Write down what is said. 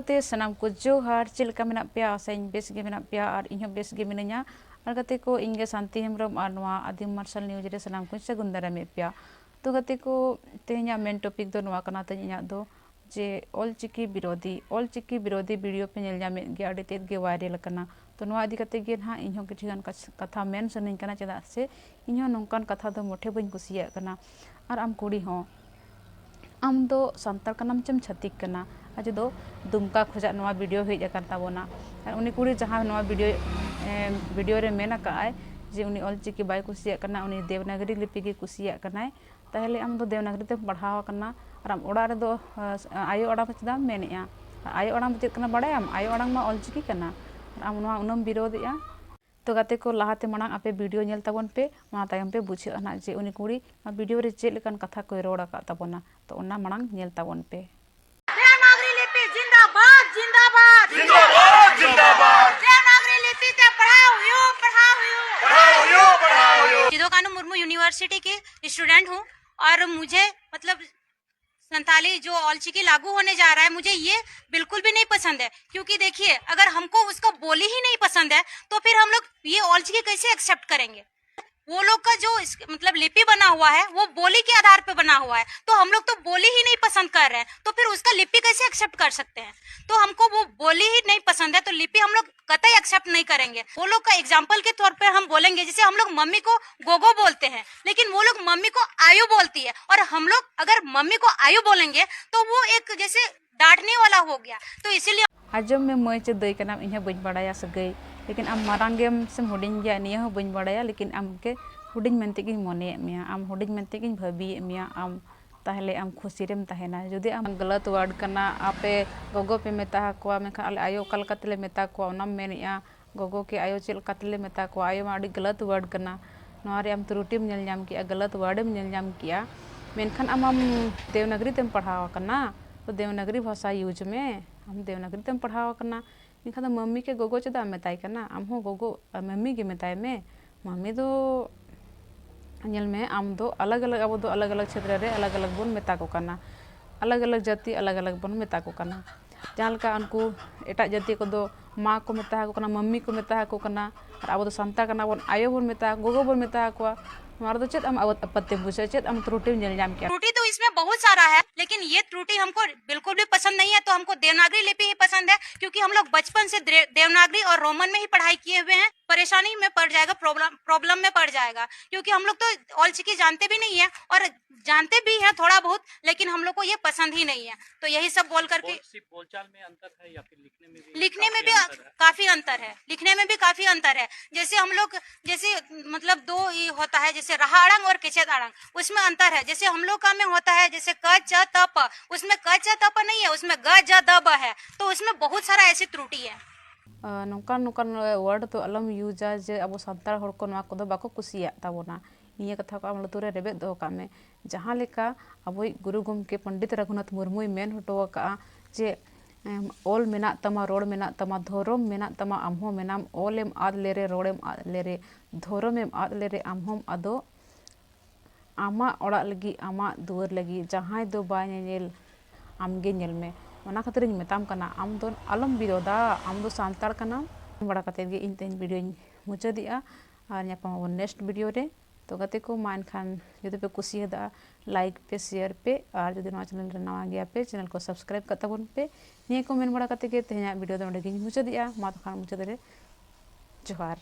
ᱠᱟᱛᱮ ᱥᱟᱱᱟᱢ ᱠᱚ ᱡᱚᱦᱟᱨ ᱪᱮᱫ ᱞᱮᱠᱟ ᱢᱮᱱᱟᱜ ᱯᱮᱭᱟ ᱟᱥᱟᱧ ᱵᱮᱥ ᱜᱮ ᱢᱮᱱᱟᱜ ᱯᱮᱭᱟ ᱟᱨ ᱤᱧ ᱦᱚᱸ ᱵᱮᱥ ᱜᱮ ᱢᱤᱱᱟᱹᱧᱟ ᱟᱨ ᱜᱟᱛᱮ ᱠᱚ ᱤᱧ ᱜᱮ ᱥᱟᱱᱛᱤ ᱦᱮᱢᱵᱨᱚᱢ ᱟᱨ ᱱᱚᱣᱟ ᱟᱹᱫᱤᱢ ᱢᱟᱨᱥᱟᱞ ᱱᱤᱭᱩᱡᱽ ᱨᱮ ᱥᱟᱱᱟम ᱠᱚᱧ ᱥᱟᱹᱜᱩᱱ ᱫᱟᱨᱟᱢᱮᱫ ᱯᱮᱭᱟ। ᱛᱚ ᱜᱟᱛᱮ ᱠᱚ ᱛᱮᱦᱮᱧᱟᱜ ᱢᱮᱱ ᱴᱚᱯᱤᱠ ᱫᱚ ᱱᱚᱣᱟ ᱠᱟᱱᱟ ᱛᱤᱧ ᱤᱧᱟᱹᱜ ᱫᱚ ᱡᱮ ᱚᱞᱪᱤᱠᱤ ᱵᱤᱨᱳধী ᱵᱷᱤᱰᱤᱭᱳ ᱯᱮ ᱧᱮᱞ ᱧᱟᱢᱮᱫ ᱜᱮᱭᱟ ᱟᱹᱰᱤ ᱛᱮᱫ ᱜᱮ ᱵᱷᱟᱭᱨᱟᱞ ᱟᱠᱟᱱᱟ। ᱛᱚ ᱱᱚᱣᱟ ᱤᱫᱤ ᱠᱟᱛᱮ ᱜᱮ ᱱᱟᱦᱟᱜ ᱤᱧ ᱦᱚᱸ ᱠᱤᱪᱷᱩ ᱜᱟᱱ ᱠᱟᱛᱷᱟ ᱢᱮᱱ ᱥᱟᱱᱟᱧ ᱠᱟᱱᱟ ᱪᱮᱫᱟᱜ ᱥᱮ ᱤᱧ ᱦᱚᱸ ᱱᱚᱝᱠᱟᱱ ᱠᱟᱛᱷᱟ ᱫᱚ ᱢᱚᱴᱷᱮ ᱵᱟᱹᱧ ᱠᱩᱥᱤᱭᱟᱜ ᱠᱟᱱᱟ ᱟᱨ ᱟᱢ ᱠᱩᱲᱤ ᱦᱚᱸ ᱟᱢ ᱫᱚ ᱥᱟᱱᱛᱟᱲ ᱠᱟᱱᱟᱢ ᱪᱮᱢ ᱪᱷᱟᱹᱛᱤᱠ ᱠᱟᱱᱟ ᱟᱡ ᱫᱚ ᱫᱩᱢᱠᱟ ᱠᱷᱚᱡᱟᱜ ᱱᱚᱣᱟ ᱵᱷᱤᱰᱤᱭᱳ ᱦᱮᱡ ᱟᱠᱟᱱ ᱛᱟᱵᱚᱱᱟ ᱟᱨ ᱩᱱᱤ ᱠᱩᱲᱤ ᱡᱟᱦᱟᱸ ᱱᱚᱣᱟ ᱵᱷᱤᱰᱤᱭᱳ ᱨᱮ ᱢᱮᱱ ᱟᱠᱟᱜ ᱟᱭ ᱡᱮ ᱩᱱᱤ ᱚᱞᱪᱤᱠᱤ ᱵᱟᱭ ᱠᱩᱥᱤᱭᱟᱜ ᱠᱟᱱᱟ ᱩᱱᱤ ᱫᱮᱵᱽᱱᱟᱜᱚᱨᱤ ᱞᱤᱯᱤ ᱜᱮ ᱠᱩᱥᱤᱭᱟᱜ ᱠᱟᱱᱟᱭ ᱛᱟᱦᱚᱞᱮ ᱟᱢ ᱫᱚ ᱫᱮᱵᱽᱱᱟᱜᱚᱨᱤ ᱛᱮᱢ ᱯᱟᱲᱦᱟᱣ ᱟᱠᱟᱱᱟ ᱟᱨ ᱟᱢ ᱚᱲᱟᱜ ᱨᱮᱫᱚ ᱟᱭᱳ ᱟᱲᱟᱝ ᱪᱮᱫᱟᱜ ᱮᱢ ᱢᱮᱱᱮᱜᱼᱟ ᱟᱭᱳ ᱟᱲᱟᱝ ᱫᱚ ᱪᱮᱫ ᱠᱟᱱᱟ ᱵᱟᱲᱟᱭᱟᱢ ᱟᱭᱳ ᱟᱲᱟᱝ ᱢᱟ ᱚᱞᱪᱤᱠᱤ ᱠᱟᱱᱟ ᱟᱨ ᱟᱢ ᱱᱚᱣᱟ ᱩᱱᱟᱹᱜ ᱮᱢ ᱵᱤᱨᱳᱫᱮᱜᱼᱟ। ᱛᱚ ᱜᱟᱛᱮ ko ᱞᱟᱦᱟᱛᱮ ᱢᱟᱲᱟᱝ ᱟᱯᱮ ᱵᱷᱤᱰᱤᱭᱳ ᱧᱮᱞ ᱛᱟᱵᱚᱱ ᱯᱮ ᱚᱱᱟ ᱛᱟᱭᱚᱢ ᱯᱮ ᱵᱩᱡᱷᱟᱹᱜᱼᱟ ᱱᱟᱜ ᱡᱮ ᱩᱱᱤ ᱠᱩᱲᱤ ᱚᱱᱟ ᱵᱷᱤᱰᱤᱭᱳ ᱨᱮ ᱪᱮᱫ ᱞᱮᱠᱟᱱ ᱠᱟᱛᱷᱟ ᱠᱚᱭ ᱨᱚᱲ ᱟᱠᱟᱫ ᱛᱟᱵᱚᱱᱟ ᱛᱚ ᱚᱱᱟ ᱢᱟᱲᱟᱝ ᱧᱮᱞ ᱛᱟᱵᱚᱱ ᱯᱮ। देवनागरी लिपि जिंदाबाद जिंदाबाद जिंदाबाद जिंदाबाद देवनागरी लिपि से पढ़ाओ यो सिधो कानू मुर्मू यूनिवर्सिटी की स्टूडेंट हूँ और मुझे मतलब संताली जो ऑलचिकी लागू होने जा रहा है मुझे ये बिल्कुल भी नहीं पसंद है क्योंकि देखिए अगर हमको उसका बोली ही नहीं पसंद है तो फिर हम लोग ये ऑलचिकी कैसे एक्सेप्ट करेंगे। वो लोग का जो मतलब लिपि बना हुआ है वो बोली के आधार पे बना हुआ है तो हम लोग तो बोली ही नहीं पसंद कर रहे हैं तो फिर उसका लिपि कैसे एक्सेप्ट कर सकते हैं। तो हमको वो बोली ही नहीं पसंद है तो लिपि हम लोग कतई एक्सेप्ट नहीं करेंगे। वो लोग का एग्जाम्पल के तौर पे हम बोलेंगे जैसे हम लोग मम्मी को गोगो बोलते हैं लेकिन वो लोग मम्मी को आयु बोलती है और हम लोग अगर मम्मी को आयु बोलेंगे तो वो एक जैसे डांटने वाला हो गया। तो इसीलिए आजम में मई चे दई कनाम इन बन बाड़ाया सगई लेकिन आम मारांगेम से हुडिंग गया निया हो बन बाड़ाया लेकिन आम के हुडिंग मेंते गिन मोने मिया आम हुडिंग मेंते गिन भाबी मिया आम ताहले आम खुशी रेम तहना जुदी आम गलत वर्ड कना आपे गोगो पे मेता को मेखा आले आयो कलकतले मेता को ओनम मेनिया गोगो के आयो चेल कतले मेता को आयो माडी गलत वर्ड कना नोरे आम त्रुटिम नेल नाम किया गलत वर्डम नेल नाम किया मेनखान आम देवनागरी तेम पढ़ाव कना तो देवनागरी भाषा यूज में हम देवनागरी तेम पढ़ाव कना इनखान मम्मी के गोगो चेदा मेताय कना आम हो गोगो मम्मी के मेताय में मम्मी दो नेल में आम दो अलग अलग अब दो अलग अलग क्षेत्र रे अलग अलग बोन मेता को कना अलग अलग जाति अलग अलग बोन मेता को कना जहाँ लका उनको एटा जाति को दो माँ को मेता को कना मम्मी को मेता को कना और अब दो संता कना बोन आयो बोन मेता गोगो बोन मेता को हमारा तो चेत हम अपत्य बुझे चेत हम त्रुटि नेल नाम किया। त्रुटि तो इसमें बहुत सारा है लेकिन ये त्रुटि हमको बिल्कुल भी पसंद नहीं है। तो हमको देवनागरी लिपि ही पसंद है क्योंकि हम लोग बचपन से देवनागरी और रोमन में ही पढ़ाई किए हुए हैं। परेशानी में पड़ जाएगा प्रॉब्लम में पड़ जाएगा क्योंकि हम लोग तो ऑलचिकी जानते भी नहीं है और जानते भी हैं थोड़ा बहुत लेकिन हम लोग को ये पसंद ही नहीं है। तो यही सब बोल करके बोलचाल में अंतर है या फिर लिखने में भी काफी अंतर है लिखने में भी काफी अंतर है। जैसे हम लोग जैसे मतलब दो ये होता है जैसे रहा अड़ंग और केचेत अड़ंग उसमें अंतर है। जैसे हम लोग का में होता है जैसे क च त प उसमें क च त प नहीं है उसमें ग ज द ब है तो उसमें बहुत सारा ऐसी त्रुटि है। नौकान नौकान वर्ड तो अलम यूजा जे अब सानतार हर को नवा को बाको कुसिया ताबोना निया कथा को आम लतुरे रेबे दो का में जहाँ लेका अब गुरु गोमके पंडित रघुनाथ मुर्मू मेन हटो का जे ओल मेना तमा रोड मेना तमा धोरम मेना तमा आमहो मेनाम ओलेम आद लेरे रोडेम आद लेरे धोरमेम आद लेरे आमहोम आदो आमा ओड़ा लगी आमा दुआर लगी जहाँ दो बाय नेल आमगे नेल में ओना खातिर मेताम कना आम दो आलम बिरोदा आम दो सांतार कना बड़ा कते गे इन तेन वीडियो मुचादिया और ᱧᱟᱯᱟᱢ नेक्स्ट वीडियो रे। तो गते को मान खान जदि पे कुसियदा लाइक पे शेयर पे और जदि नवा चैनल रे नवा गया पे चैनल को सब्सक्राइब करता बोन पे निये को मेन बड़ा कते गे तेहना वीडियो दो मुचादिया मा तो खान मुचाद रे जोहार।